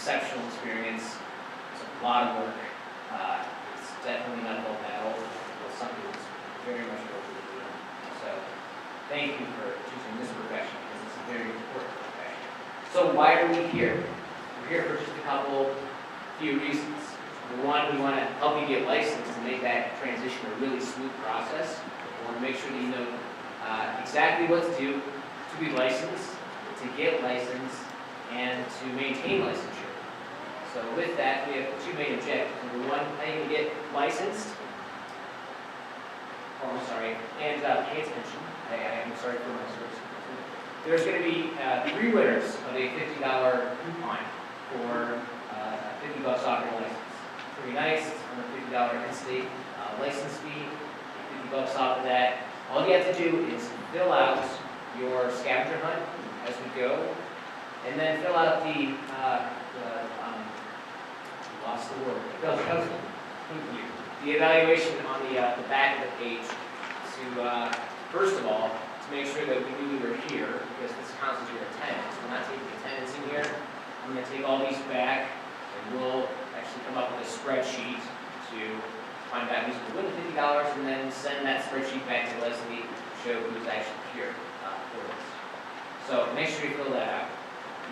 exceptional experience. It's a lot of work. It's definitely not all battle. It's something that's very much worth doing. So thank you for choosing this profession because it's a very important profession. So why are we here? We're here for just a few reasons. One, we want to help you get licensed and make that transition a really smooth process. We want to make sure that you know exactly what to do to be licensed, to get licensed, and to maintain licensure. So with that, we have two main objectives. Number one, how you can get licensed. Oh, I'm sorry, and pay attention. I am sorry for my service. There's going to be 3 winners of a $50 coupon for $50 off your license. Pretty nice. It's on a $50 in-state license fee. $50 off of that. All you have to do is fill out your scavenger hunt as we go, and then fill out lost the word. The evaluation on the back of the page to first of all to make sure that we knew we were here because this counts as your attendance. We're not taking attendance in here. I'm going to take all these back, and we'll actually come up with a spreadsheet to find out who's going to win the $50, and then send that spreadsheet back to Leslie to show who's actually here for this. So make sure you fill that out.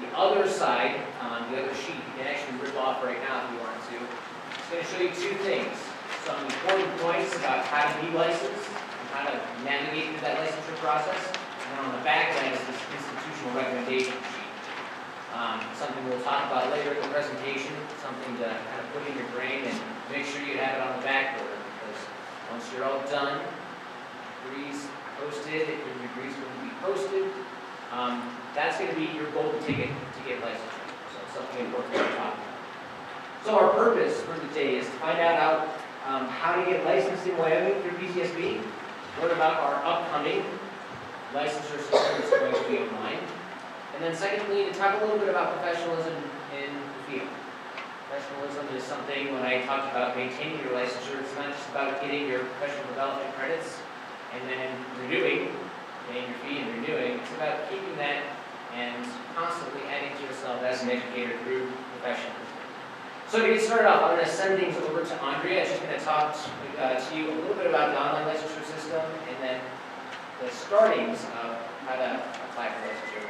The other side, the other sheet, you can actually rip off right now if you want to. It's going to show you 2 things. Some important points about how to be licensed and how to navigate through that licensure process. And then on the back of that is this institutional recommendation sheet. Something we'll talk about later in the presentation, something to kind of put in your brain and make sure you have it on the backboard, because once you're all done, degrees posted, if your degrees will be posted, that's going to be your golden ticket to get licensure. So it's something important to talk about. So our purpose for today is to find out how to get licensed in Wyoming through PTSB, learn about our upcoming licensure system that's going to be online, and then secondly, to talk a little bit about professionalism in the field. Professionalism is something, when I talked about maintaining your licensure, it's not just about getting your professional development credits and then renewing, paying your fee and renewing. It's about keeping that and constantly adding to yourself as an educator through professionalism. So to get started off, I'm going to send things over to Andrea. She's going to talk to you a little bit about the online licensure system and then the startings of how to apply for licensure.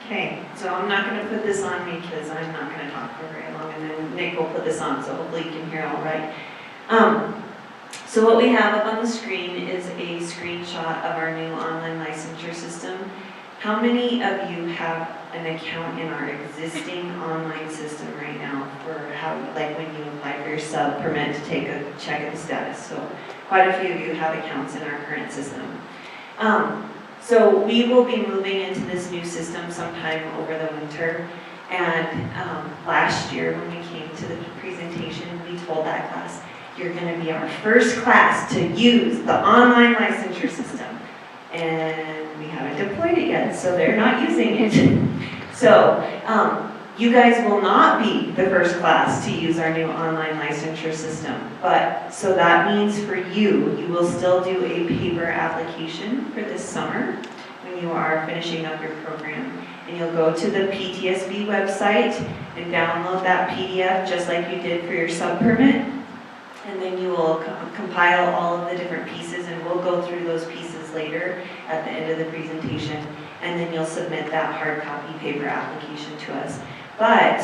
Okay, so I'm not going to put this on me because I'm not going to talk for very long, and then Nick will put this on, so hopefully you can hear all right. So what we have up on the screen is a screenshot of our new online licensure system. How many of you have an account in our existing online system right now for how, like when you apply for your sub permit to take a check of the status? So quite a few of you have accounts in our current system. So we will be moving into this new system sometime over the winter. And last year when we came to the presentation, we told that class, you're going to be our first class to use the online licensure system. And we haven't deployed it yet, so they're not using it. So you guys will not be the first class to use our new online licensure system. But so that means for you, you will still do a paper application for this summer when you are finishing up your program. And you'll go to the PTSB website and download that PDF just like you did for your sub permit. And then you will compile all of the different pieces, and we'll go through those pieces later at the end of the presentation. And then you'll submit that hard copy paper application to us. But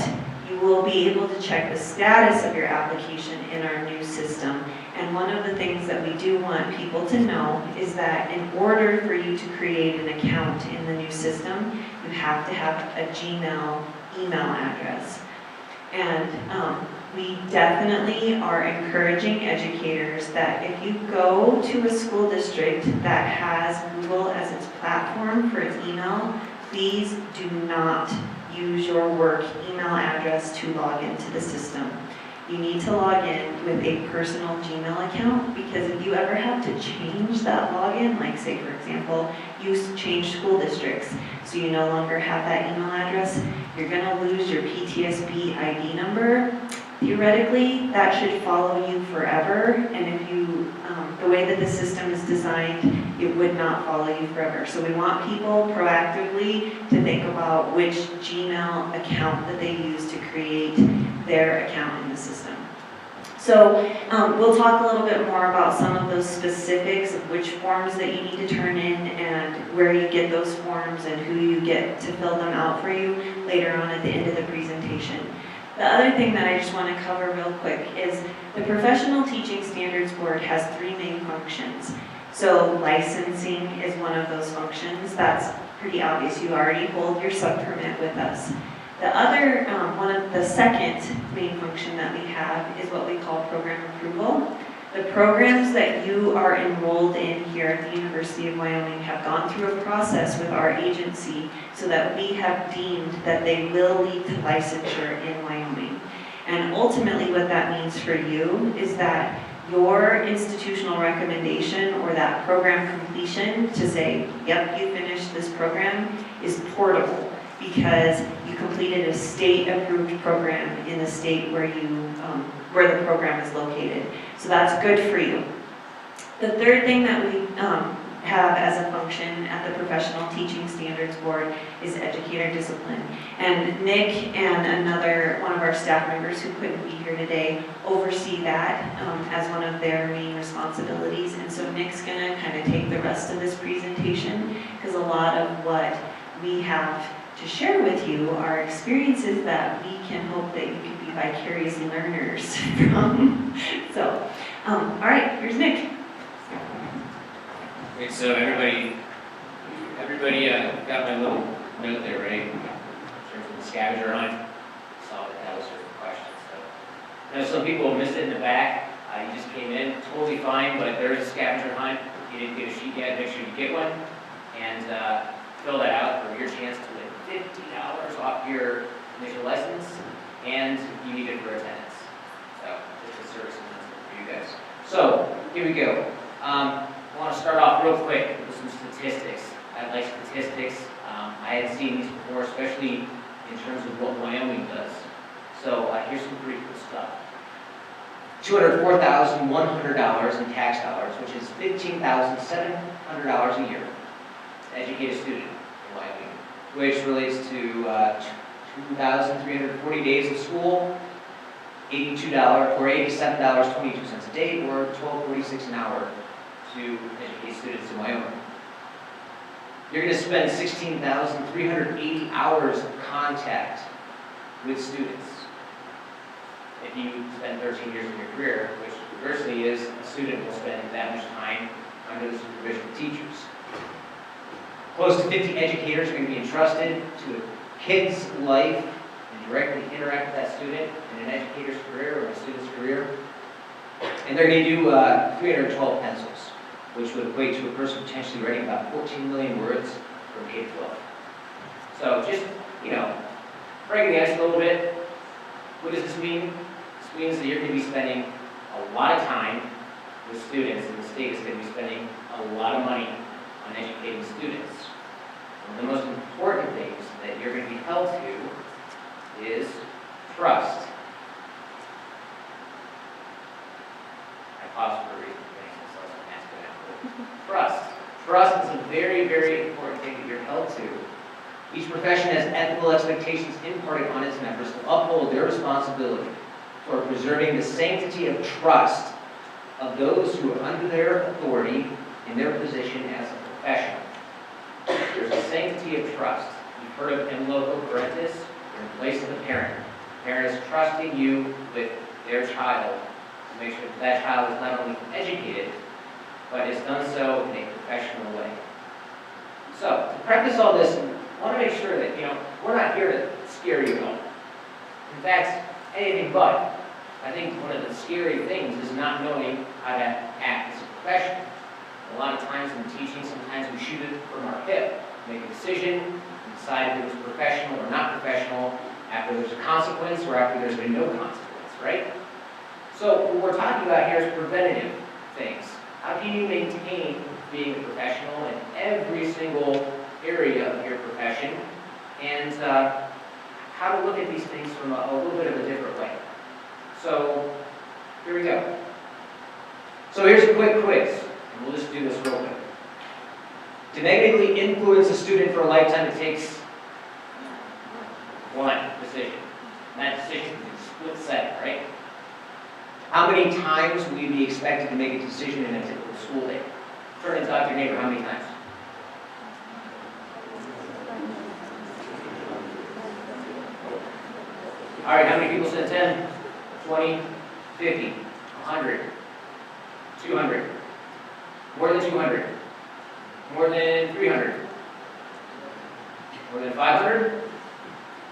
you will be able to check the status of your application in our new system. And one of the things that we do want people to know is that in order for you to create an account in the new system, you have to have a Gmail email address. And we definitely are encouraging educators that if you go to a school district that has Google as its platform for its email, please do not use your work email address to log into the system. You need to log in with a personal Gmail account, because if you ever have to change that login, like say for example, you change school districts, so you no longer have that email address, you're going to lose your PTSB ID number. Theoretically, that should follow you forever, and if you, the way that the system is designed, it would not follow you forever. So we want people proactively to think about which Gmail account that they use to create their account in the system. So we'll talk a little bit more about some of those specifics of which forms that you need to turn in and where you get those forms and who you get to fill them out for you later on at the end of the presentation. The other thing that I just want to cover real quick is the Professional Teaching Standards Board has 3 main functions. So licensing is one of those functions. That's pretty obvious. You already hold your sub-permit with us. The other, the second main function that we have is what we call program approval. The programs that you are enrolled in here at the University of Wyoming have gone through a process with our agency so that we have deemed that they will lead to licensure in Wyoming. And ultimately what that means for you is that your institutional recommendation or that program completion to say, yep, you finished this program is portable because you completed a state-approved program in the state where where the program is located. So that's good for you. The third thing that we have as a function at the Professional Teaching Standards Board is educator discipline. And Nick and one of our staff members who couldn't be here today oversee that as one of their main responsibilities. And so Nick's gonna kind of take the rest of this presentation because a lot of what we have to share with you are experiences that we can hope that you can be vicarious learners from. So, all right, here's Nick. Great, so everybody got my little note there, right? In terms of the scavenger hunt. Saw that was your question. So, I know some people missed it in the back. You just came in, totally fine, but there is a scavenger hunt. If you didn't get a sheet yet, make sure you get one. And fill that out for your chance to win $50 off your initial license, and you need it for attendance. So, just a service announcement for you guys. So, here we go. I want to start off real quick with some statistics. I like statistics. I had seen these before, especially in terms of what Wyoming does. So, here's some pretty cool stuff. $204,100 in tax dollars, which is $15,700 a year to educate a student in Wyoming, which relates to 2,340 days of school, $82 or $87.22 a day, or $12.46 an hour to educate students in Wyoming. You're going to spend 16,380 hours of contact with students if you spend 13 years of your career, which conversely is a student will spend that much time under the supervision of teachers. Close to 50 educators are going to be entrusted to a kid's life and directly interact with that student in an educator's career or a student's career. And they're going to do 312 pencils, which would equate to a person potentially writing about 14 million words from K to 12. So just, breaking the ice a little bit, what does this mean? This means that you're going to be spending a lot of time with students, and the state is going to be spending a lot of money on educating students. One of the most important things that you're going to be held to is trust. I paused for a reason, so I was going to ask it now. Trust. Trust is a very, very important thing that you're held to. Each profession has ethical expectations imparted on its members to uphold their responsibility for preserving the sanctity of trust of those who are under their authority in their position as a professional. There's a sanctity of trust. You've heard of in loco parentis, you're in place of the parent. The parent is trusting you with their child to make sure that that child is not only educated, but is done so in a professional way. So, to preface all this, I want to make sure that, we're not here to scare you at all. In fact, anything but. I think one of the scary things is not knowing how to act as a professional. A lot of times in teaching, sometimes we shoot it from our hip, make a decision, and decide if it was professional or not professional after there's a consequence or after there's been no consequence, right? So what we're talking about here is preventative things. How can you maintain being a professional in every single area of your profession, and how to look at these things from a little bit of a different way. So here we go. So here's a quick quiz, and we'll just do this real quick. To negatively influence a student for a lifetime, it takes one decision. And that decision is a split second, right? How many times will you be expected to make a decision in a typical school day? Turn and talk to your neighbor, how many times? All right, how many people said 10, 20, 50, 100, 200? More than 200? More than 300? More than 500?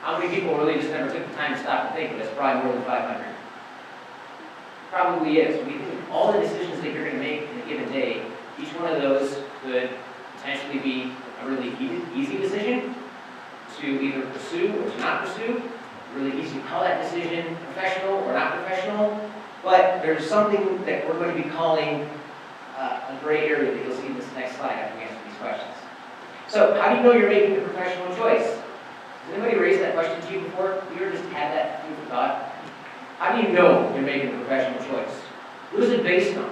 How many people really just never took the time to stop and think, but it's probably more than 500? Probably is. We think all the decisions that you're going to make in a given day, each one of those could potentially be a really easy decision to either pursue or to not pursue. Really easy to call that decision professional or not professional, but there's something that we're going to be calling a gray area that you'll see in this next slide after we answer these questions. So, how do you know you're making a professional choice? Has anybody raised that question to you before? You ever just had that food for thought? How do you know you're making a professional choice? What is it based on?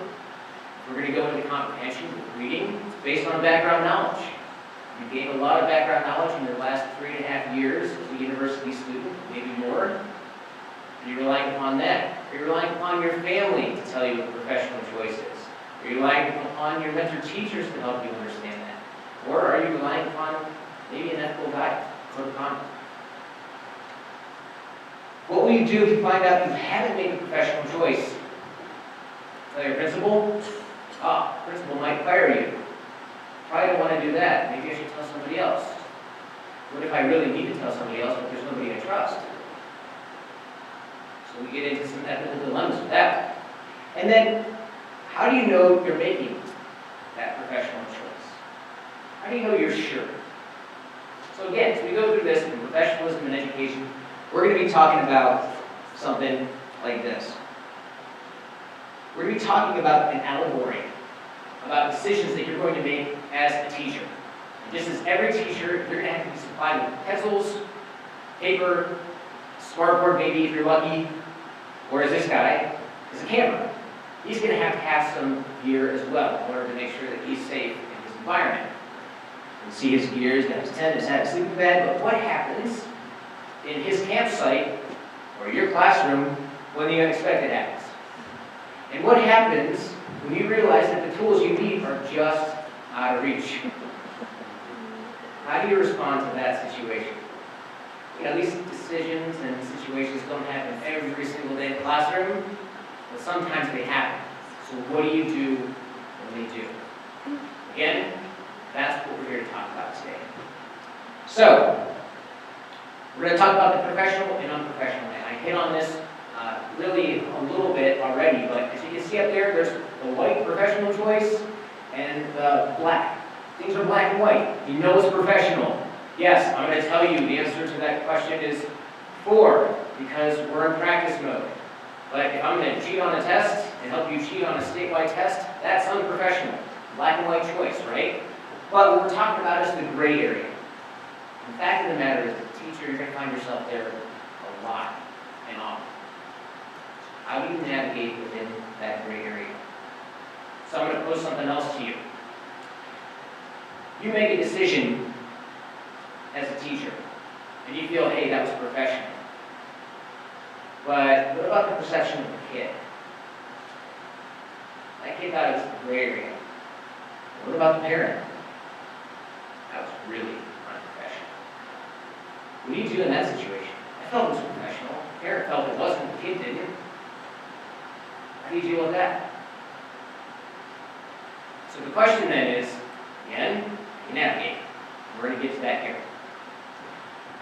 We're going to go into comprehension with reading. It's based on background knowledge. You gained a lot of background knowledge in your last 3.5 years as a university student, maybe more. Are you relying upon that? Are you relying upon your family to tell you what the professional choice is? Are you relying upon your mentor teachers to help you understand that? Or are you relying upon maybe an ethical guide, code of conduct? What will you do if you find out you haven't made a professional choice? Tell your principal? Principal might fire you. Probably don't want to do that. Maybe I should tell somebody else. What if I really need to tell somebody else, but there's nobody I trust? So we get into some ethical dilemmas with that. And then, how do you know you're making that professional choice? How do you know you're sure? So again, as we go through this in professionalism and education, we're going to be talking about something like this. We're going to be talking about an allegory, about decisions that you're going to make as a teacher. And just as every teacher, you're going to have to be supplied with pencils, paper, smartboard maybe if you're lucky, or as this guy, is a camera. He's going to have some gear as well in order to make sure that he's safe in his environment. You can see his gear, he's got his tent, his hat, sleeping bag, but what happens in his campsite or your classroom when the unexpected happens? And what happens when you realize that the tools you need are just out of reach? How do you respond to that situation? You know, these decisions and situations don't happen every single day in the classroom, but sometimes they happen. So what do you do when they do? Again, that's what we're here to talk about today. So, we're going to talk about the professional and unprofessional. And I hit on this really a little bit already, but as you can see up there, there's the white professional choice and the black. Things are black and white. You know it's professional. Yes, I'm going to tell you the answer to that question is 4, because we're in practice mode. But if I'm going to cheat on a test and help you cheat on a statewide test, that's unprofessional. Black and white choice, right? But what we're talking about is the gray area. The fact of the matter is, as a teacher, you're going to find yourself there a lot and often. How do you navigate within that gray area? So I'm going to pose something else to you. You make a decision as a teacher, and you feel, hey, that was professional. But what about the perception of the kid? That kid thought it was the gray area. What about the parent? That was really unprofessional. What do you do in that situation? I felt it was professional. The parent felt it wasn't. The kid didn't. How do you deal with that? So the question then is, again, you navigate. We're going to get to that here.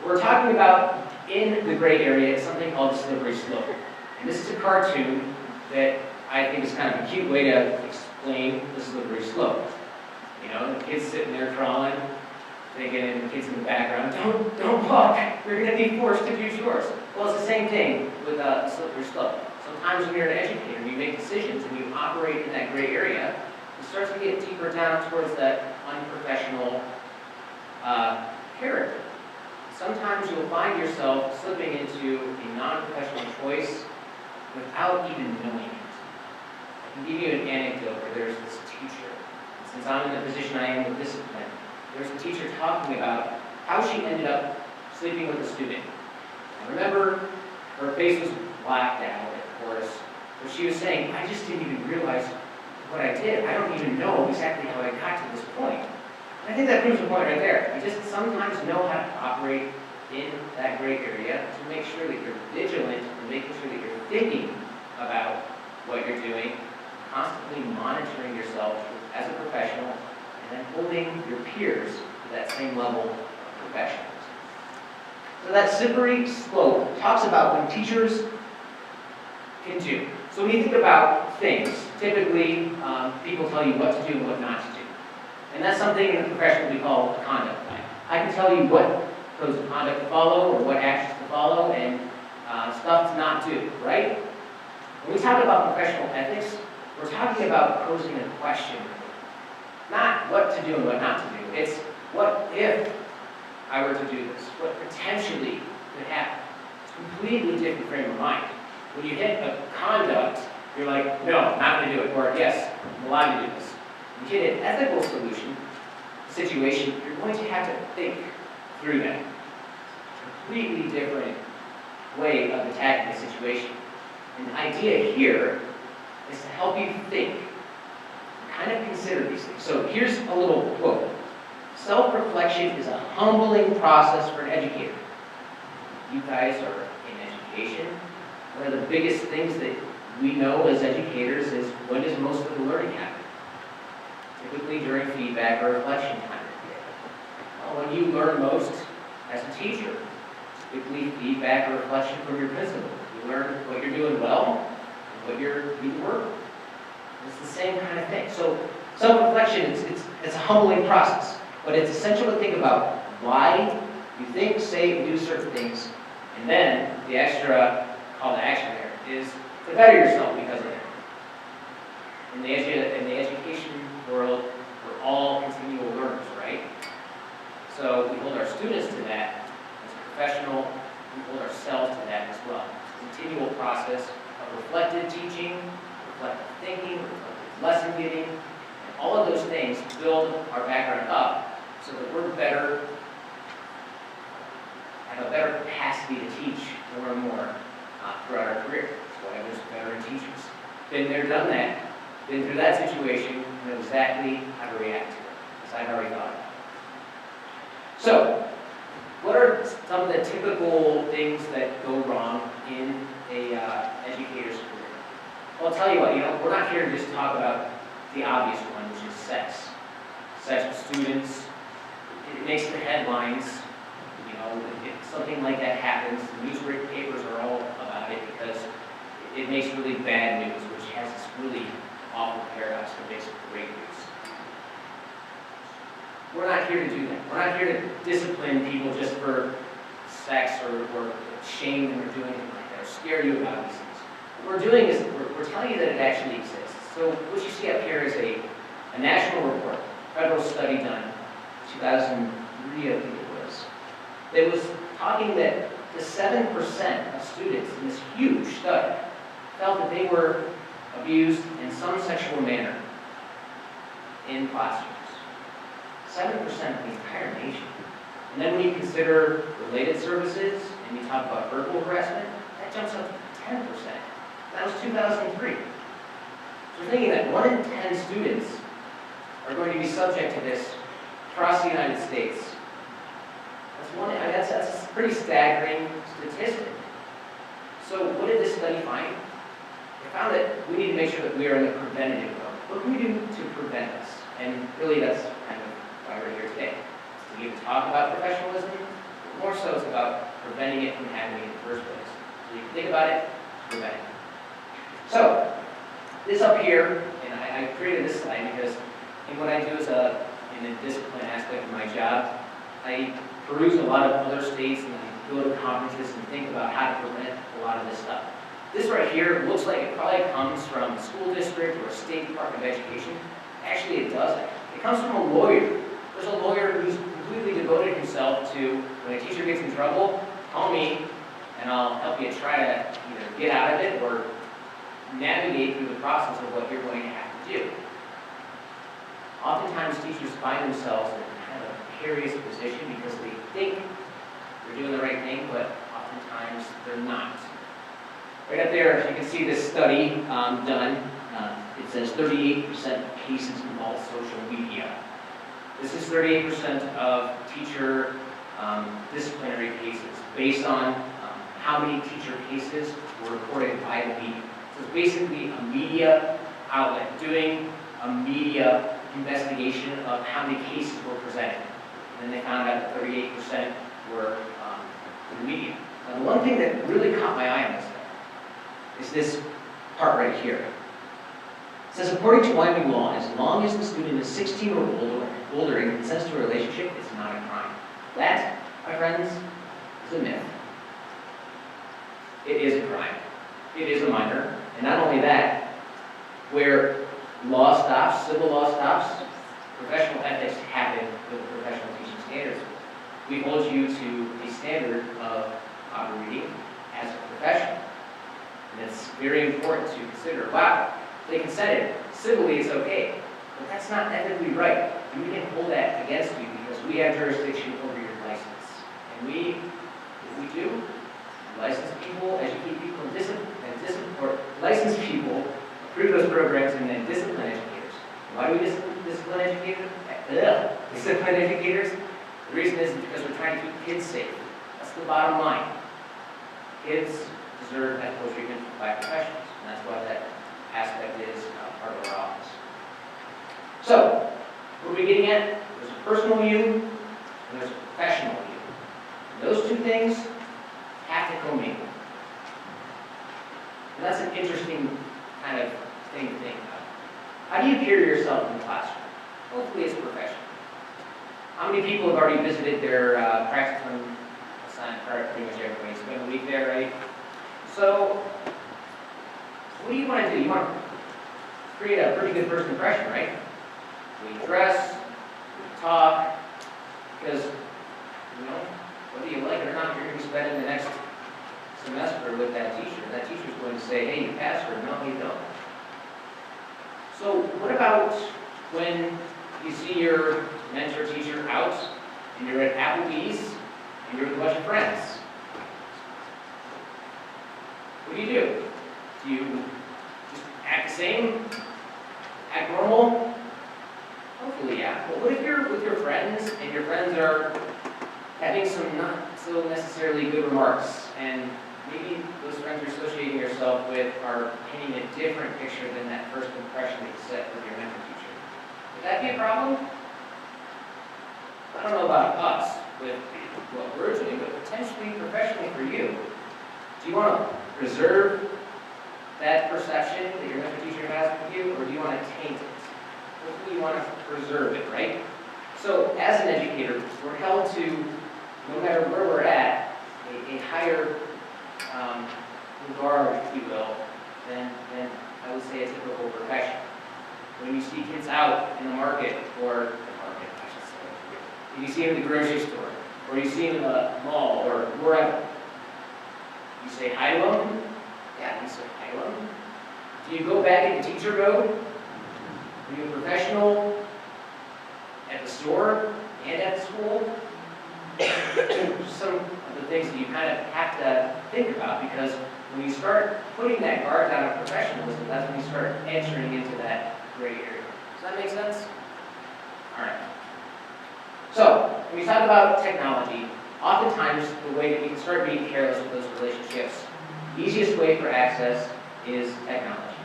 What we're talking about in the gray area is something called the slippery slope. And this is a cartoon that I think is kind of a cute way to explain the slippery slope. You know, the kid's sitting there crawling, thinking, and the kids in the background, don't walk, you're going to be forced to do chores. Well, it's the same thing with the slippery slope. Sometimes when you're an educator, you make decisions and you operate in that gray area, it starts to get deeper down towards that unprofessional character. Sometimes you'll find yourself slipping into a non-professional choice without even knowing it. I can give you an anecdote where there's this teacher in since I'm in the position I am with discipline, there's a teacher talking about how she ended up sleeping with a student. I remember her face was blacked out, of course, but she was saying, I just didn't even realize what I did. I don't even know exactly how I got to this point. And I think that proves the point right there. You just sometimes know how to operate in that gray area to make sure that you're vigilant and making sure that you're thinking about what you're doing, constantly monitoring yourself as a professional, and then holding your peers to that same level of professionalism. So that slippery slope talks about when teachers can do. So when you think about things, typically people tell you what to do and what not to do. And that's something in the profession we call a conduct plan. I can tell you what codes of conduct to follow or what actions to follow and stuff to not do, right? When we talk about professional ethics, we're talking about posing a question. Not what to do and what not to do. It's what if I were to do this? What potentially could happen? It's a completely different frame of mind. When you hit a conduct, you're like, no, not going to do it. Or yes, I'm allowed to do this. When you hit an ethical situation, you're going to have to think through that. Completely different way of attacking the situation. And the idea here is to help you think, kind of consider these things. So here's a little quote. Self-reflection is a humbling process for an educator. You guys are in education. One of the biggest things that we know as educators is when does most of the learning happen? Typically during feedback or reflection time. Well, when you learn most as a teacher, typically feedback or reflection from your principal. You learn what you're doing well and what you're doing work. It's the same kind of thing. So self-reflection, it's a humbling process. But it's essential to think about why you think, say, and do certain things. And then the extra call to action there is to better yourself because of it. In the education world, we're all continual learners, right? So we hold our students to that as a professional. We hold ourselves to that as well. It's a continual process of reflective teaching, reflective thinking, reflective lesson giving, and all of those things build our background up so that we're better, have a better capacity to teach more and more throughout our career. That's why there's veteran teachers. Been there, done that, been through that situation, know exactly how to react to it, as I've already thought about. So, what are some of the typical things that go wrong in a educator's career? Well, I'll tell you what, we're not here to just talk about the obvious one, which is sex. Sex with students, it makes the headlines. If something like that happens, the newspapers are all about it because it makes really bad news, which has this really awful paradox that makes it great news. We're not here to do that. We're not here to discipline people just for sex or shame them or do anything like that, or scare you about these things. What we're doing is we're telling you that it actually exists. So what you see up here is a national report, federal study done, 2003 I think it was, that was talking that the 7% of students in this huge study felt that they were abused in some sexual manner in classrooms. 7% of the entire nation. And then when you consider related services and you talk about verbal harassment, that jumps up to 10%. That was 2003. So we're thinking that 1 in 10 students are going to be subject to this across the United States. That's a pretty staggering statistic. So what did this study find? It found that we need to make sure that we are in the preventative mode. What can we do to prevent this? And really that's kind of why we're here today. It's to even talk about professionalism, but more so it's about preventing it from happening in the first place. So you can think about it, prevent it. So, this up here, and I created this slide because in what I do is in the discipline aspect of my job, I peruse a lot of other states and I go to conferences and think about how to prevent a lot of this stuff. This right here looks like it probably comes from a school district or a state department of education. Actually, it doesn't. It comes from a lawyer. There's a lawyer who's completely devoted himself to, when a teacher gets in trouble, call me and I'll help you try to either get out of it or navigate through the process of what you're going to have to do. Oftentimes teachers find themselves in kind of a precarious position because they think they're doing the right thing, but oftentimes they're not. Right up there, you can see this study done. It says 38% of cases involve social media. This is 38% of teacher disciplinary cases based on how many teacher cases were reported by the media. So it's basically a media outlet doing a media investigation of how many cases were presented. And then they found out that 38% were in the media. Now, the one thing that really caught my eye on this thing is this part right here. It says, according to Wyoming law, as long as the student is 16 or older and consents to a relationship, it's not a crime. That, my friends, is a myth. It is a crime. It is a minor. And not only that, where law stops, civil law stops, professional ethics happen with the professional teaching standards. We hold you to a standard of proper reading as a professional. And it's very important to consider, wow, they consented. Civilly, it's okay. But that's not ethically right. And we can hold that against you because we have jurisdiction over your license. And if we do, license people, educate people, or license people, approve those programs, and then discipline educators. Why do we discipline educators? Discipline educators? The reason is because we're trying to keep kids safe. That's the bottom line. Kids deserve ethical treatment by professionals, and that's why that aspect is part of our office. So, what are we getting at? There's a personal view, and there's a professional view. And those two things have to commingle. And that's an interesting kind of thing to think about. How do you carry yourself in the classroom? Hopefully it's professional. How many people have already visited their practicum assignment? Pretty much everybody. Spent a week there, right? So, what do you want to do? You want to create a pretty good first impression, right? We dress, we talk, because, whether you like it or not, you're going to be spending the next semester with that teacher. And that teacher's going to say, hey, you passed, or no, you don't. So what about when you see your mentor teacher out, and you're at Applebee's, and you're with a bunch of friends? What do? Do you just act the same? Act normal? Hopefully, yeah. But what if you're with your friends, and your friends are having some not so necessarily good remarks, and maybe those friends you're associating yourself with are painting a different picture than that first impression that you set with your mentor teacher? Would that be a problem? I don't know about us with what we're doing, but potentially professionally for you. Do you want to preserve that perception that your mentor teacher has with you, or do you want to taint it? Hopefully you want to preserve it, right? So as an educator, we're held to, no matter where we're at, a higher regard, if you will, than I would say a typical profession. When you see kids out in the market, or if you see them in the grocery store, or you see them in the mall, or wherever, you say hi to them? Yeah, you say hi to them. Do you go back into teacher mode? Are you a professional at the store and at the school? Some of the things that you kind of have to think about, because when you start putting that guard down of professionalism, that's when you start entering into that gray area. Does that make sense? All right. So, when we talk about technology, oftentimes the way that we can start being careless with those relationships, the easiest way for access is technology.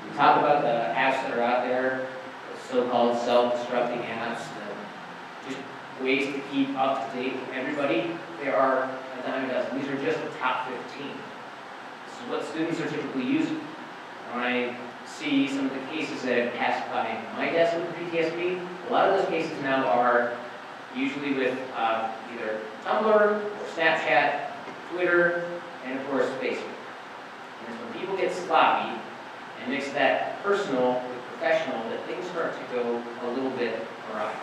We talk about the apps that are out there, the so-called self-destructing apps, just ways to keep up to date with everybody. There are a dime a dozen. These are just the top 15. This is what students are typically using. When I see some of the cases that have passed by my desk with the PTSB, a lot of those cases now are usually with either Tumblr or Snapchat, Twitter, and of course Facebook. And it's when people get sloppy and mix that personal with professional that things start to go a little bit awry.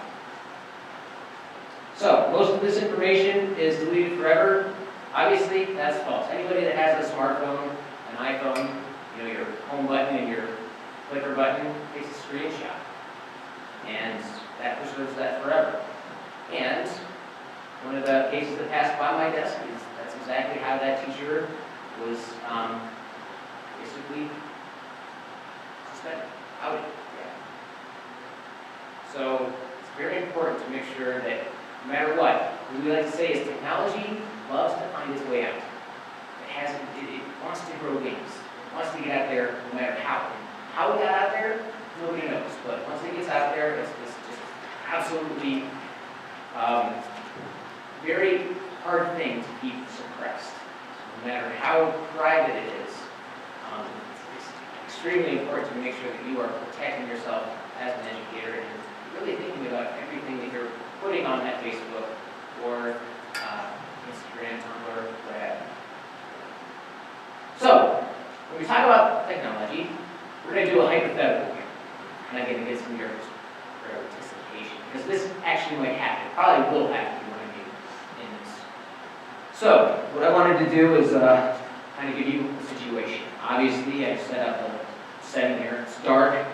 So, most of this information is deleted forever. Obviously, that's false. Anybody that has a smartphone, an iPhone, your home button and your clicker button takes a screenshot. and that preserves that forever. And one of the cases that passed by my desk is that's exactly how that teacher was basically suspended, outed. Yeah. So it's very important to make sure that no matter what we like to say is technology loves to find its way out. It wants to grow wings. It wants to get out there no matter how. How it got out there, nobody knows. But once it gets out there, it's just absolutely very hard thing to keep suppressed. So no matter how private it is, it's extremely important to make sure that you are protecting yourself as an educator and really thinking about everything that you're putting on that Facebook or Instagram, Tumblr, whatever. So, when we talk about technology, we're going to do a hypothetical here. And I'm going to get some of your participation, because this actually might happen. It probably will happen when I do in this. So, what I wanted to do is kind of give you a situation. Obviously, I've set up a setting here. It's dark,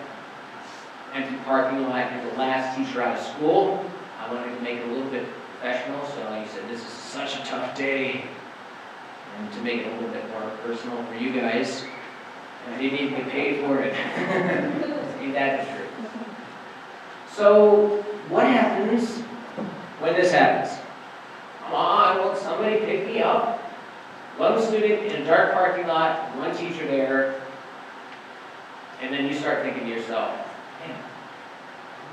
empty parking lot. You're the last teacher out of school. I wanted to make it a little bit professional, so like I said, this is such a tough day. And to make it a little bit more personal for you guys, and I didn't even get paid for it. Ain't that the truth? So, what happens when this happens? Come on, will somebody pick me up? One student in a dark parking lot, one teacher there, and then you start thinking to yourself, man, I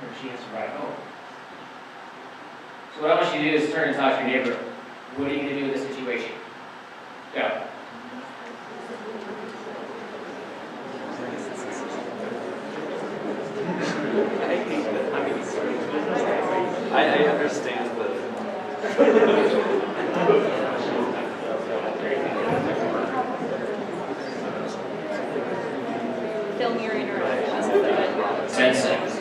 wonder if she has to ride home. So what I want you to do is turn and talk to your neighbor. What are you going to do with this situation? Go. I understand the... Film your interactions. 10 seconds.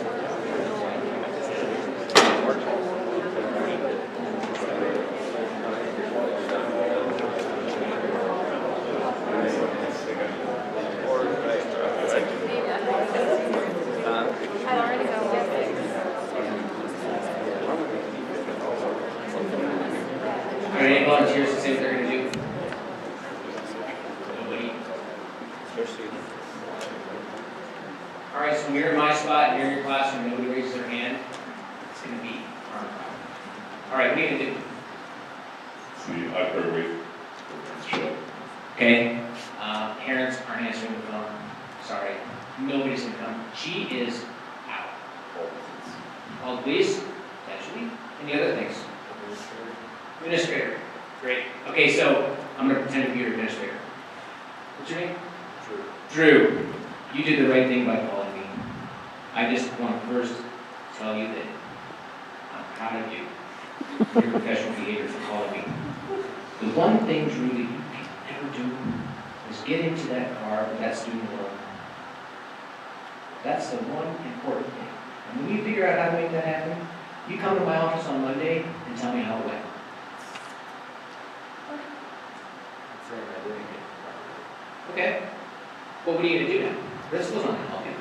I've already got one. Are there any volunteers to say what they're going to do? Nobody? All right, so when you're in my spot and you're in your classroom, nobody raises their hand, it's going to be our problem. All right, what are you going to do? See, I've heard wait for show. Okay, parents aren't answering the phone. Sorry, nobody's going to come. She is out. Call the police, potentially. Any other things? Administrator. Great. Okay, so I'm going to pretend to be your administrator. What's your name? Drew. You did the right thing by calling me. I just want to first tell you that I'm proud of you for your professional behavior for calling me. The one thing, Drew, that you can never do is get into that car with that student alone. That's the one important thing. And when you figure out how to make that happen, you come to my office on Monday and tell me how it went. Okay. Well, what are you going to do now? Principal's not going to help you.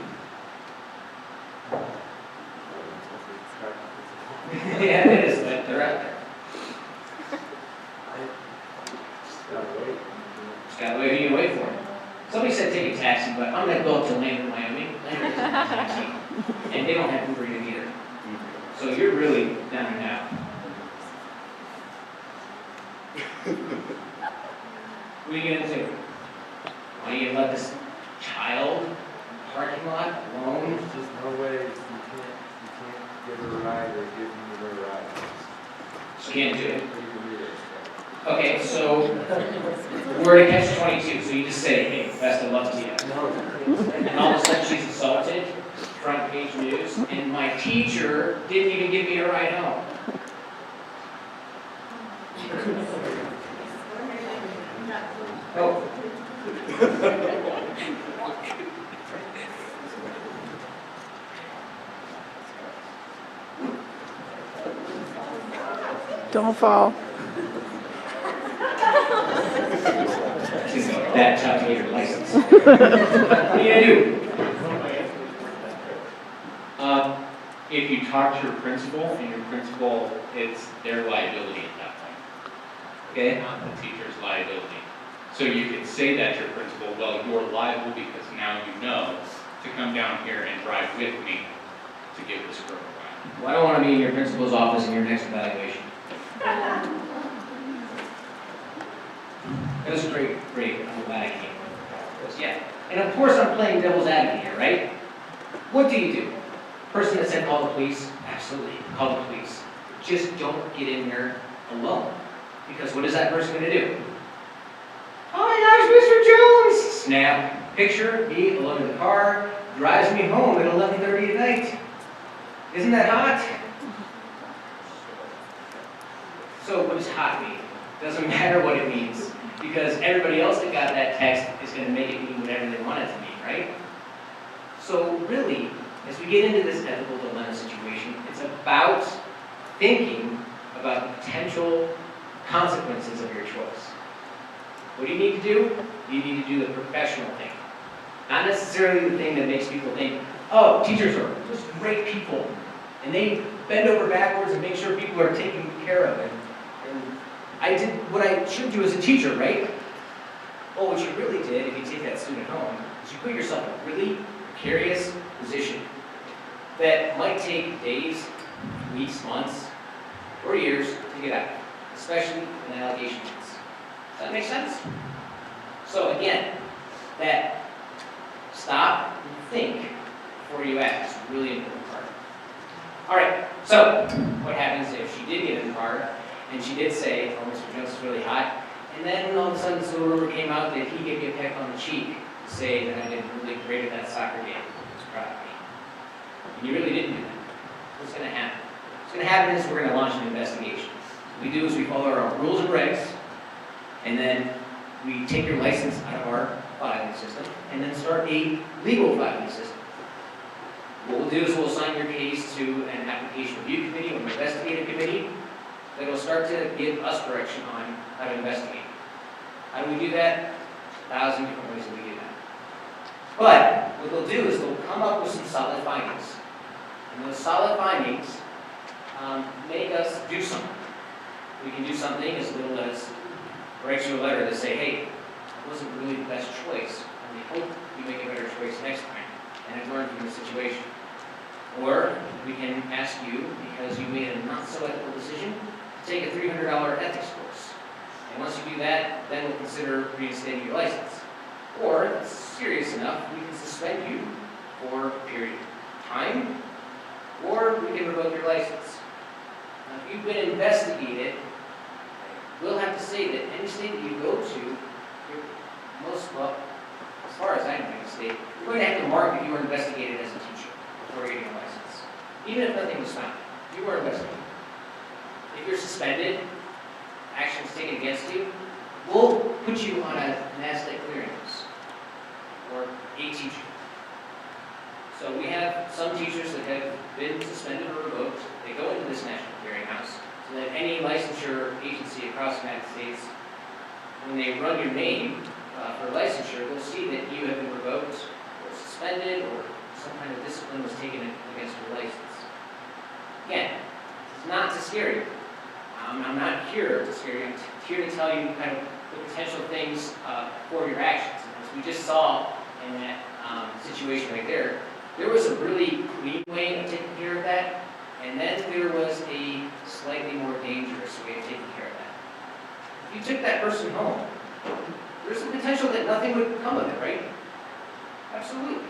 Yeah, it is, but they're out there. Just gotta wait. Who are you going to wait for? Somebody said take a taxi, but I'm going to go up to Wyoming. Wyoming isn't a taxi. And they don't have Uber either. So you're really down and out. What are you going to do? Are you going to let this child parking lot alone? There's just no way you can't give her a ride or give me a ride. You can't do it. You can do it. Okay, so we're at catch-22, so you just say, hey, best of luck to you. And all of a sudden she's assaulted, front page news, and my teacher didn't even give me a ride home. Oh. Don't fall. That tough to get your license. What are you gonna do? If you talk to your principal, and your principal, it's their liability at that point. Okay? Not the teacher's liability. So you can say that to your principal, well, you're liable because now you know to come down here and drive with me to give this girl a ride. Well, I don't want to be in your principal's office in your next evaluation. That was great, I'm glad I came. Yeah, and of course I'm playing devil's advocate here, right? What do? Person that said call the police? Absolutely, call the police. Just don't get in there alone. Because what is that person going to do? Oh my gosh, Mr. Jones! Snap, picture, me alone in the car, drives me home at 11:30 at night. Isn't that hot? So what does hot mean? Doesn't matter what it means, because everybody else that got that text is going to make it mean whatever they want it to mean, right? So really, as we get into this ethical dilemma situation, it's about thinking about the potential consequences of your choice. What do you need to do? You need to do the professional thing. Not necessarily the thing that makes people think, oh, teachers are just great people, and they bend over backwards and make sure people are taken care of. And I did what I should do as a teacher, right? Well, what you really did, if you take that student home, is you put yourself in a really precarious position that might take days, weeks, months, or years to get out, especially when the allegation hits. Does that make sense? So again, that stop and think before you act is a really important part. All right, so what happens if she did get in the car and she did say, oh, Mr. Jones is really hot, and then all of a sudden some rumor came out that he gave me a peck on the cheek to say that I did really great at that soccer game. He was proud of me. And you really didn't do that. What's going to happen? What's going to happen is we're going to launch an investigation. What we do is we follow our rules and regs, and then we take your license out of our filing system, and then start a legal filing system. What we'll do is we'll assign your case to an application review committee or an investigative committee that will start to give us direction on how to investigate. How do we do that? 1,000 different ways that we do that. But what they'll do is they'll come up with some solid findings. And those solid findings make us do something. We can do something as little as write you a letter to say, hey, it wasn't really the best choice, and we hope you make a better choice next time, and I've learned from the situation. Or we can ask you, because you made a not-so-ethical decision, to take a $300 ethics course. And once you do that, then we'll consider reinstating your license. Or, if it's serious enough, we can suspend you for a period of time, or we can revoke your license. Now, if you've been investigated, we'll have to say that any state that you go to, well, as far as I know in the state, you're going to have to mark that you were investigated as a teacher before getting a license. Even if nothing was found, you were investigated. If you're suspended, actions taken against you, we'll put you on a NASDAQ clearinghouse or a teacher. So we have some teachers that have been suspended or revoked. They go into this national clearinghouse so that any licensure agency across the United States, when they run your name for licensure, they'll see that you have been revoked or suspended or some kind of discipline was taken against your license. Again, it's not to scare you. I'm not here to scare you. I'm here to tell you kind of the potential things for your actions. As we just saw in that situation right there, there was a really clean way of taking care of that, and then there was a slightly more dangerous way of taking care of that. If you took that person home, there's the potential that nothing would come of it, right? Absolutely.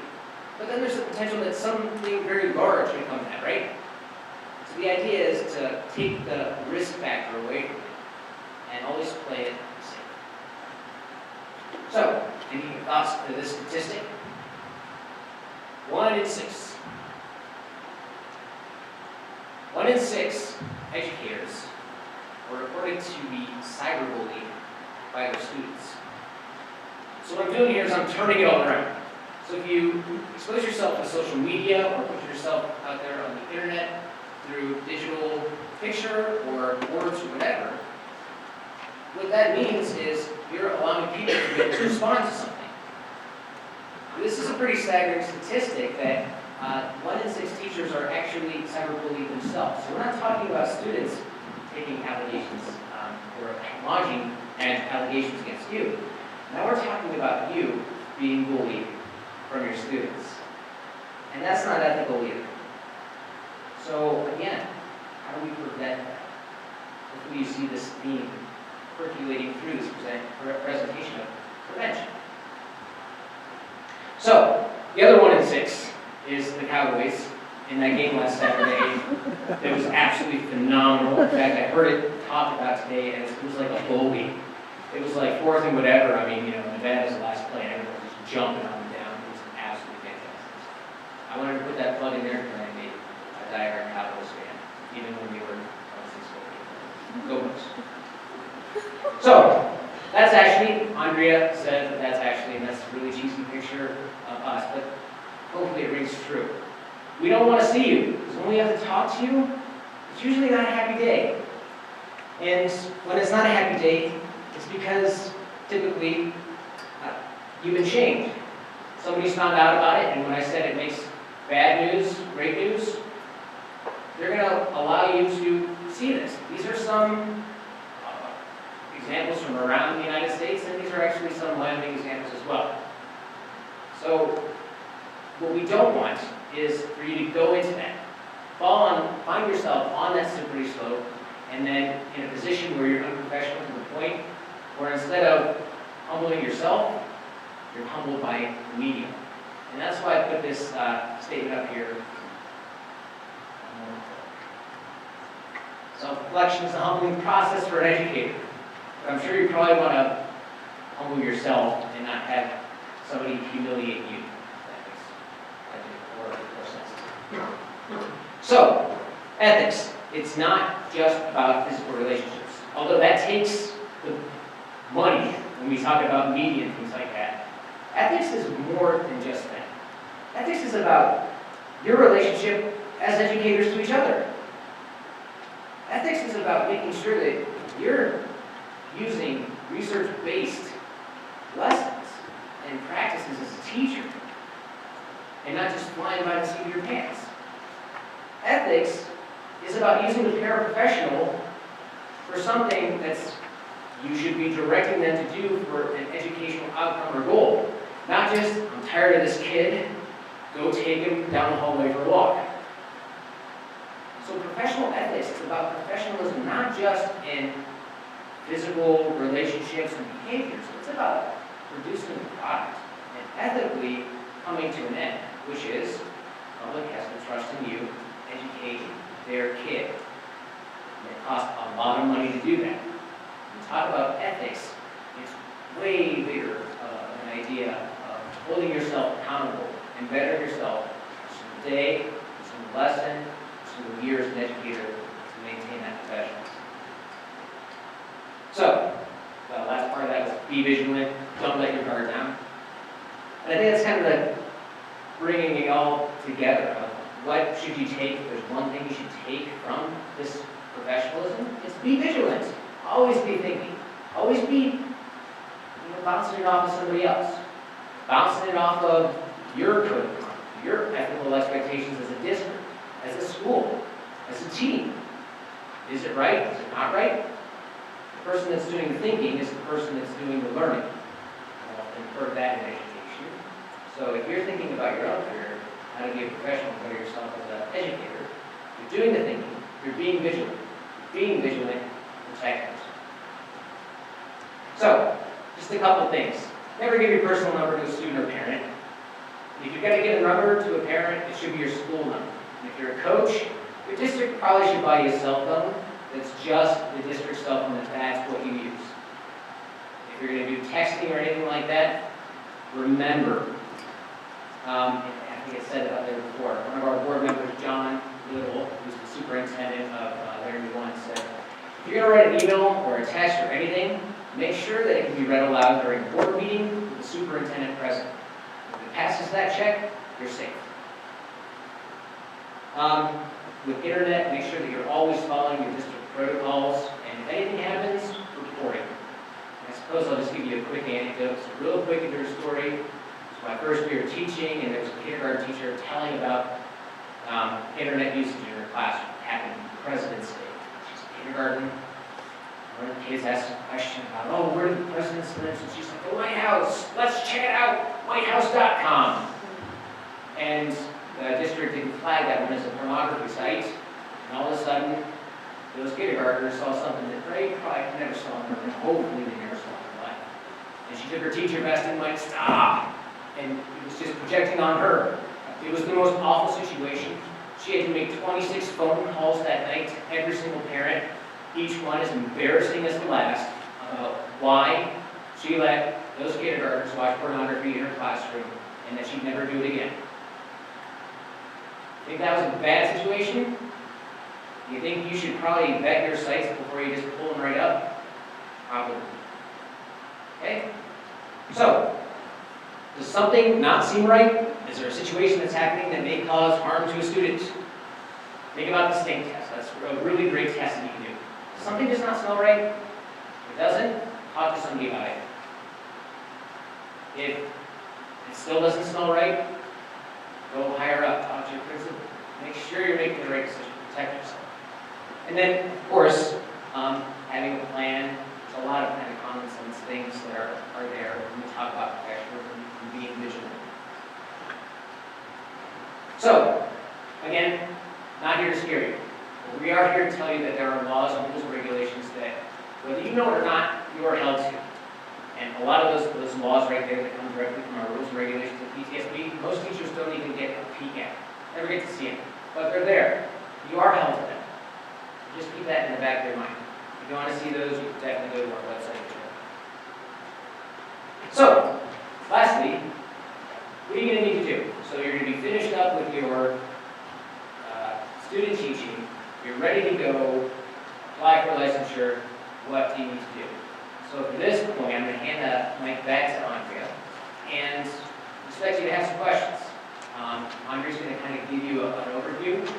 But then there's the potential that something very large would come of that, right? So the idea is to take the risk factor away from it and always play it safe. So, any thoughts to this statistic? 1 in 6. 1 in 6 educators were reported to be cyberbullied by their students. So what I'm doing here is I'm turning it all around. So if you expose yourself to social media or put yourself out there on the internet through digital picture or words or whatever, what that means is you're allowing people to be able to respond to something. This is a pretty staggering statistic that 1 in 6 teachers are actually cyberbullied themselves. So we're not talking about students taking allegations or launching allegations against you. Now we're talking about you being bullied from your students. And that's not ethical either. So again, how do we prevent that? Hopefully you see this theme percolating through this presentation of prevention. So, the other 1 in 6 is the Cowboys in that game last Saturday. It was absolutely phenomenal. In fact, I heard it talked about today, and it was like a bowl game. It was like 4th and whatever. I mean, Nevada was the last play, and everyone was just jumping up and down. It was absolutely fantastic. I wanted to put that plug in there because I'm a diehard Cowboys fan, even when we were go Bucks. So, that's actually, Andrea said that's actually, and that's a really cheesy picture of us, but hopefully it rings true. We don't want to see you, because when we have to talk to you, it's usually not a happy day. And when it's not a happy day, it's because typically you've been shamed. Somebody's found out about it, and when I said it makes bad news, great news, they're going to allow you to see this. These are some examples from around the United States, and these are actually some Wyoming examples as well. So what we don't want is for you to go into that, find yourself on that slippery slope, and then in a position where you're unprofessional to the point where instead of humbling yourself, you're humbled by the media. And that's why I put this statement up here. Self-reflection is a humbling process for an educator. But I'm sure you probably want to humble yourself and not have somebody humiliate you. That makes more sense. So, ethics. It's not just about physical relationships. Although that takes the money when we talk about media and things like that. Ethics is more than just that. Ethics is about your relationship as educators to each other. Ethics is about making sure that you're using research-based lessons and practices as a teacher, and not just flying by the seat of your pants. Ethics is about using the paraprofessional for something that's you should be directing them to do for an educational outcome or goal. Not just, I'm tired of this kid, go take him down the hallway for a walk. So professional ethics is about professionalism not just in physical relationships and behaviors. It's about producing a product and ethically coming to an end, which is the public has to trust in you, educate their kid. And it costs a lot of money to do that. When we talk about ethics, it's way bigger an idea of holding yourself accountable and bettering yourself from the day, from the lesson, from the year as an educator to maintain that profession. So, the last part of that was be vigilant, don't let your guard down. And I think that's kind of the bringing it all together of what should you take, if there's one thing you should take from this professionalism, it's be vigilant. Always be thinking. Always be bouncing it off of somebody else. Bouncing it off of your code of conduct, your ethical expectations as a district, as a school, as a team. Is it right? Is it not right? The person that's doing the thinking is the person that's doing the learning. I've often heard that in education. So if you're thinking about your own career, how to be a professional, better yourself as an educator, you're doing the thinking, you're being vigilant. Being vigilant protects. So, just a couple things. Never give your personal number to a student or parent. If you've got to give a number to a parent, it should be your school number. And if you're a coach, your district probably should buy you a cell phone that's just the district cell phone, that's what you use. If you're going to do texting or anything like that, remember, I think I said it out there before, one of our board members, John Little, who's the superintendent of Laramie 1, said, if you're going to write an email or a text or anything, make sure that it can be read aloud during a board meeting with the superintendent present. If it passes that check, you're safe. With internet, make sure that you're always following your district protocols, and if anything happens, report it. I suppose I'll just give you a quick anecdote. So real quick in your story, my first year of teaching, and there was a kindergarten teacher telling about internet usage in her classroom. It happened on President's Day. She's in kindergarten. One of the kids asked a question about, oh, where do the presidents live? And she's like, the White House. Let's check it out, whitehouse.com. And the district didn't flag that one as a pornography site. And all of a sudden, those kindergartners saw something that they probably never saw in their life. Hopefully they never saw in their life. And she took her teacher vest and went, stop! And it was just projecting on her. It was the most awful situation. She had to make 26 phone calls that night to every single parent, each one as embarrassing as the last, about why she let those kindergartners watch pornography in her classroom and that she'd never do it again. Think that was a bad situation? Do you think you should probably vet your sites before you just pull them right up? Probably. Okay? So, does something not seem right? Is there a situation that's happening that may cause harm to a student? Think about the stink test. That's a really great test that you can do. Something does not smell right. If it doesn't, talk to somebody about it. If it still doesn't smell right, go higher up, talk to your principal. Make sure you're making the right decision to protect yourself. And then, of course, having a plan. There's a lot of kind of common sense things that are there when we talk about professionalism and being vigilant. So, again, not here to scare you. But we are here to tell you that there are laws, rules, and regulations that, whether you know it or not, you are held to. And a lot of those laws right there that come directly from our rules and regulations of PTSB, most teachers don't even get a peek at. Never get to see them. But they're there. You are held to them. Just keep that in the back of your mind. If you want to see those, you can definitely go to our website. So, lastly, what are you going to need to do? So you're going to be finished up with your student teaching. You're ready to go apply for licensure. What do you need to do? So for this point, I'm going to hand the mic back to Andrea, and expect you to have some questions. Andrea's going to kind of give you an overview,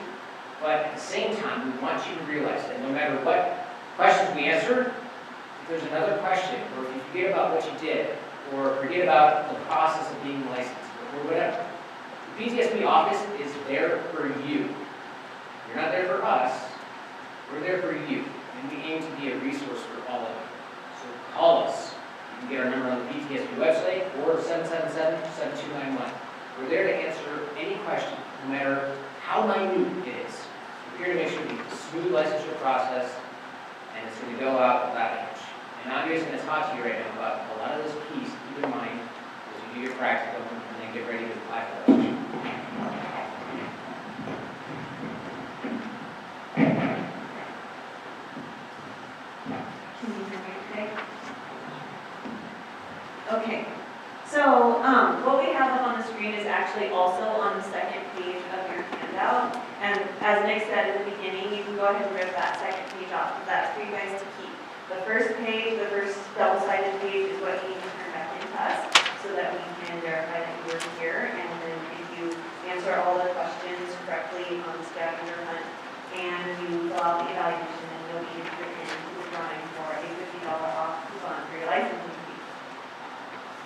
but at the same time, we want you to realize that no matter what questions we answer, if there's another question, or if you forget about what you did, or forget about the process of being licensed, or whatever, the PTSB office is there for you. You're not there for us, we're there for you, and we aim to be a resource for all of you. So call us. You can get our number on the PTSB website, or 777-7291. We're there to answer any question, no matter how minute it is. We're here to make sure we have a smooth licensure process, and it's going to go out without a hitch. And Andrea's going to talk to you right now about a lot of those keys to keep in mind as you do your practicum and then get ready to apply for licensure. Okay, so what we have up on the screen is actually also on the second page of your handout. And as Nick said at the beginning, you can go ahead and rip that second page off, because that's for you guys to keep. The first page, the first double-sided page is what you need to turn back into us, so that we can verify that you were here. And then if you answer all the questions correctly on the scavenger hunt, and you fill out the evaluation, then you'll be entered into the drawing for a $50 off coupon for your licensing.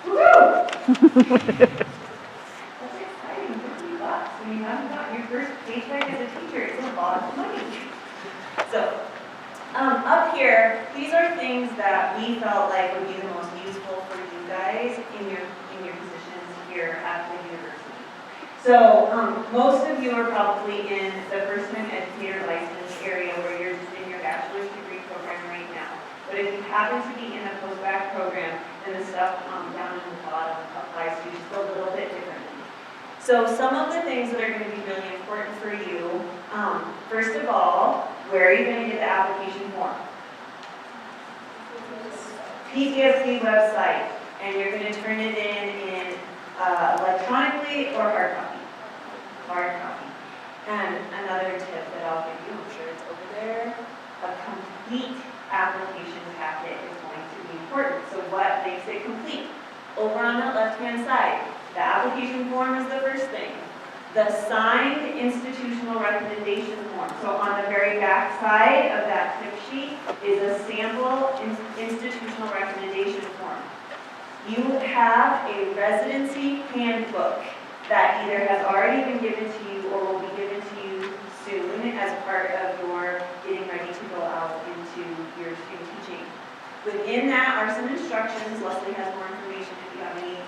Woo! That's exciting, $50 when you haven't gotten your first paycheck as a teacher. It's a lot of money. So, up here, these are things that we felt like would be the most useful for you guys in your positions here at the university. So, most of you are probably in the first-time educator license area where you're just in your bachelor's degree program right now. But if you happen to be in a post-bac program, then the stuff down in the bottom applies to you just a little bit differently. So some of the things that are going to be really important for you, first of all, where are you going to get the application form? PTSB website, and you're going to turn it in electronically or hard copy. Hard copy. And another tip that I'll give you, I'm sure it's over there, a complete application packet is going to be important. So what makes it complete? Over on the left-hand side, the application form is the first thing. The signed institutional recommendation form. So on the very back side of that tip sheet is a sample institutional recommendation form. You have a residency handbook that either has already been given to you or will be given to you soon as part of your getting ready to go out into your student teaching. Within that are some instructions. Leslie has more information if you have any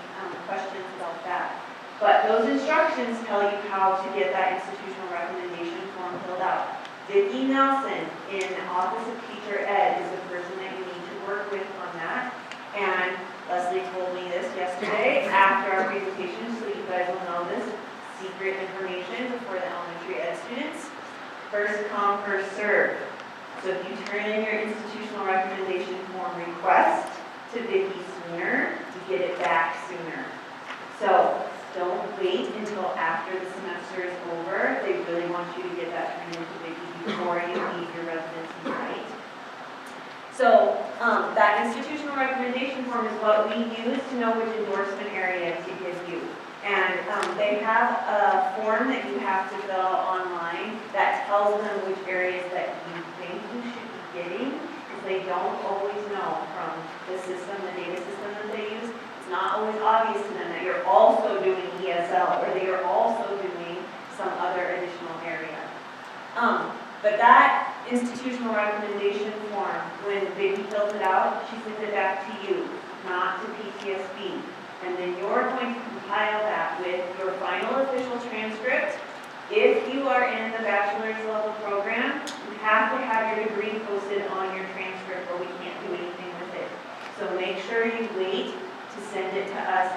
questions about that. But those instructions tell you how to get that institutional recommendation form filled out. Vicki Nelson in the Office of Teacher Ed is the person that you need to work with on that. And Leslie told me this yesterday after our presentation, so you guys will know this secret information before the elementary ed students. First come, first serve. So if you turn in your institutional recommendation form request to Vicki sooner, you get it back sooner. So don't wait until after the semester is over. They really want you to get that turned into Vicki before you leave your residency site. So that institutional recommendation form is what we use to know which endorsement area to give you. And they have a form that you have to fill out online that tells them which areas that you think you should be getting, because they don't always know from the system, the data system that they use. It's not always obvious to them that you're also doing ESL or that you're also doing some other additional area. But that institutional recommendation form, when Vicki fills it out, she sends it back to you, not to PTSB. And then you're going to compile that with your final official transcript. If you are in the bachelor's level program, you have to have your degree posted on your transcript or we can't do anything with it. So make sure you wait to send it to us.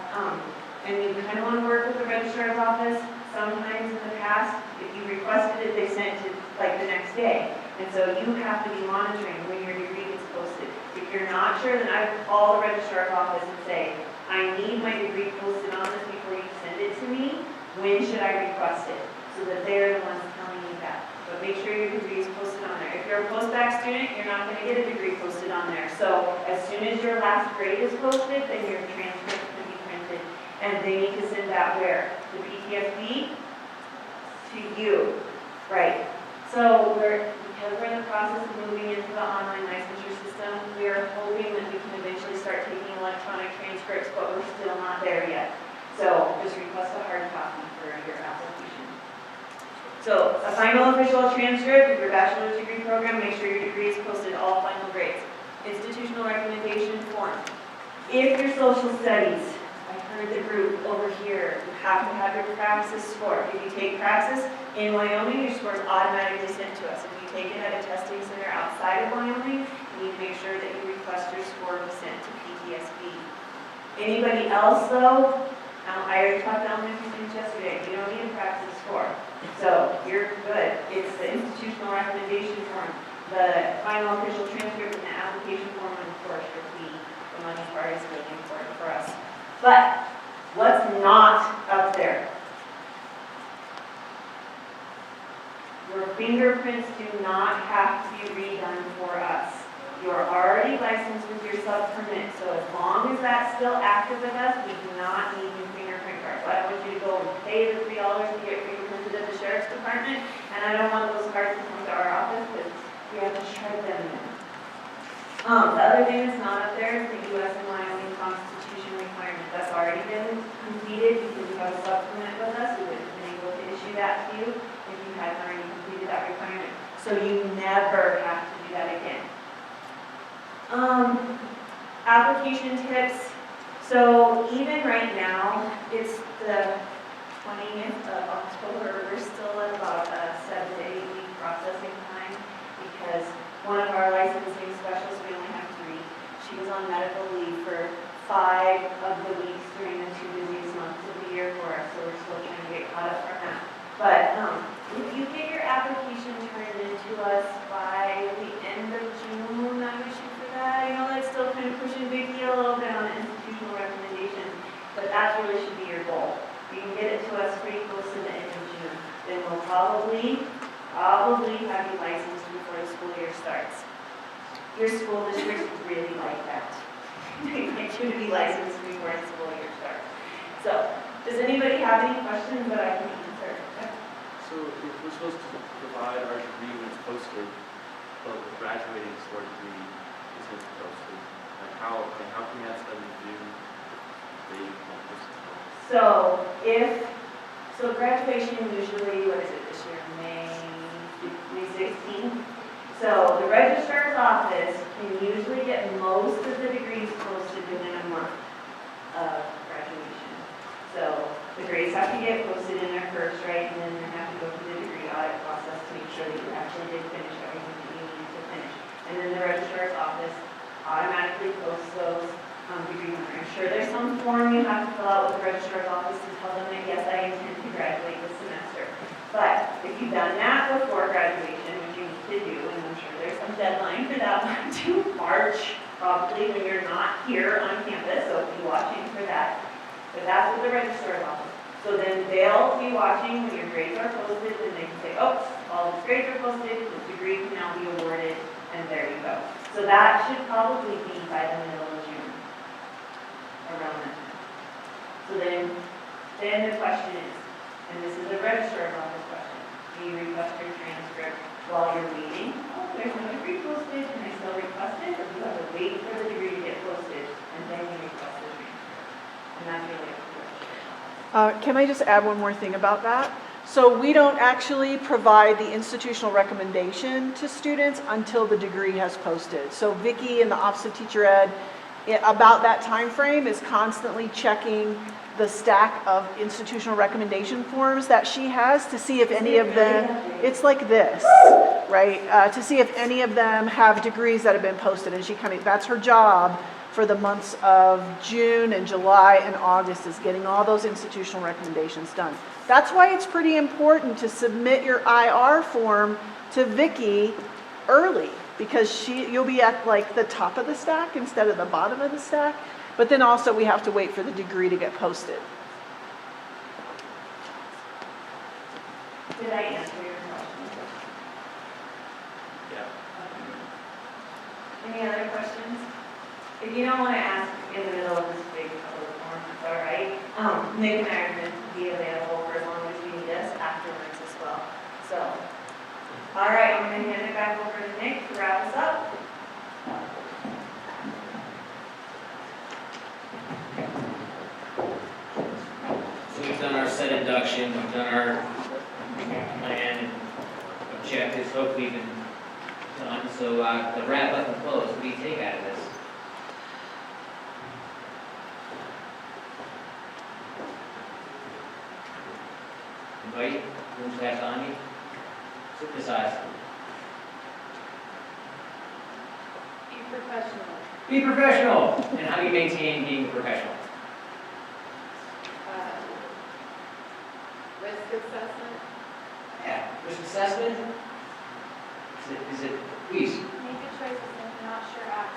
And you kind of want to work with the registrar's office. Sometimes in the past, if you requested it, they sent it like the next day. And so you have to be monitoring when your degree gets posted. If you're not sure, then I would call the registrar's office and say, I need my degree posted on this before you send it to me. When should I request it? So that they're the ones telling you that. But make sure your degree is posted on there. If you're a post-bac student, you're not going to get a degree posted on there. So as soon as your last grade is posted, then your transcript can be printed. And they need to send that where? The PTSB to you. Right. So because we're in the process of moving into the online licensure system, we are hoping that we can eventually start taking electronic transcripts, but we're still not there yet. So just request a hard copy for your application. So a final official transcript of your bachelor's degree program, make sure your degree is posted all final grades. Institutional recommendation form. If your social studies, I heard the group over here, you have to have your praxis score. If you take praxis in Wyoming, your score is automatically sent to us. If you take it at a testing center outside of Wyoming, you need to make sure that you request your score be sent to PTSB. Anybody else though? I already talked to elementary students yesterday. You don't need a praxis score. So you're good. It's the institutional recommendation form, the final official transcript, and the application form, and of course your fee. The money part is really important for us. But what's not up there? Your fingerprints do not have to be redone for us. You're already licensed with your sub-permit, so as long as that's still active with us, we do not need new fingerprint cards. I don't want you to go and pay the $3 to get fingerprinted at the sheriff's department, and I don't want those cards to come to our office because we have to shred them in. The other thing that's not up there is the U.S. and Wyoming Constitution requirement. That's already been completed because you have a sub-permit with us. We would have been able to issue that to you if you hadn't already completed that requirement. So you never have to do that again. Application tips. So even right now, it's the 20th of October. We're still at about a 7 to 8 week processing time because one of our licensing specialists, we only have 3. She was on medical leave for 5 of the weeks during the 2 busiest months of the year for us, so we're still trying to get caught up from that. But if you get your application turned into us by the end of June, I would shoot for that. I know that's still kind of pushing Vicki a little bit on the institutional recommendations, but that really should be your goal. If you can get it to us pretty close to the end of June, then we'll probably have you licensed before the school year starts. Your school district really like that. They want you to be licensed before the school year starts. So, does anybody have any questions that I can answer? So if we're supposed to provide our degree when it's posted, but the graduating score degree isn't posted, like how can we have studied in June if So so graduation usually, what is it this year, May 16th? So the registrar's office can usually get most of the degrees posted within a month of graduation. So the grades have to get posted in their first, right, and then they have to go through the degree audit process to make sure that you actually did finish everything that you needed to finish. And then the registrar's office automatically posts those degree numbers. I'm sure there's some form you have to fill out with the registrar's office to tell them that, yes, I intend to graduate this semester. But if you've done that before graduation, which you need to do, and I'm sure there's some deadline for that one too, March, probably when you're not here on campus, so be watching for that. But that's what the registrar's office. So then they'll be watching when your grades are posted, and they can say, oh, all these grades are posted, this degree can now be awarded, and there you go. So that should probably be by the middle of June, around that time. So then the question is, and this is a registrar's office question, do you request your transcript while you're waiting? Oh, there's no degree posted, and I still request it, or do you have to wait for the degree to get posted, and then you request the transcript? And that's really up to the registrar's office. Can I just add one more thing about that? So we don't actually provide the institutional recommendation to students until the degree has posted. So Vicki in the Office of Teacher Ed, about that time frame, is constantly checking the stack of institutional recommendation forms that she has to see if any of them, it's like this, right? To see if any of them have degrees that have been posted, and that's her job for the months of June and July and August, is getting all those institutional recommendations done. That's why it's pretty important to submit your IR form to Vicki early, because you'll be at like the top of the stack instead of the bottom of the stack. But then also we have to wait for the degree to get posted. Did I answer your question? Yeah. Any other questions? If you don't want to ask in the middle of this big public forum, that's all right. Nick and I are going to be available for as long as you need us afterwards as well. So, all right, I'm going to hand it back over to Nick to wrap us up. So we've done our set induction, we've done our plan and objectives, hopefully been done. So the wrap up and close, what do you take out of this? Invite, who's that on you? Synthesize. Be professional. Be professional. And how do you maintain being a professional? Risk assessment. Yeah, risk assessment. Is it, please, Make good choices and if you're not sure, ask.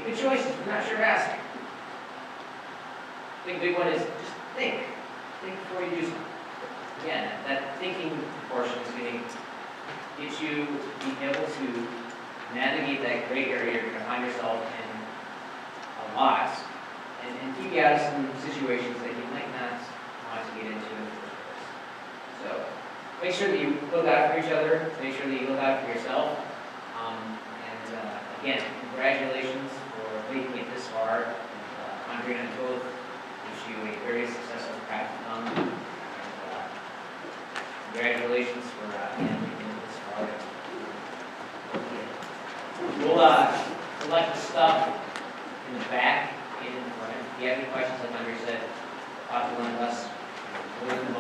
make good choices, if you're not sure, ask. I think the big one is just think. Think before you do something. Again, that thinking portion is going to get you to be able to navigate that gray area you're going to find yourself in a lot, and keep you out of some situations that you might not want to get into in the first place. So make sure that you look out for each other, make sure that you look out for yourself, and again, congratulations for making it this far. And, Andre and I both wish you a very successful practicum. Congratulations for making it this far. We'll collect the stuff in the back and in the front. If you have any questions, like Andre said, talk to one of us. We're in the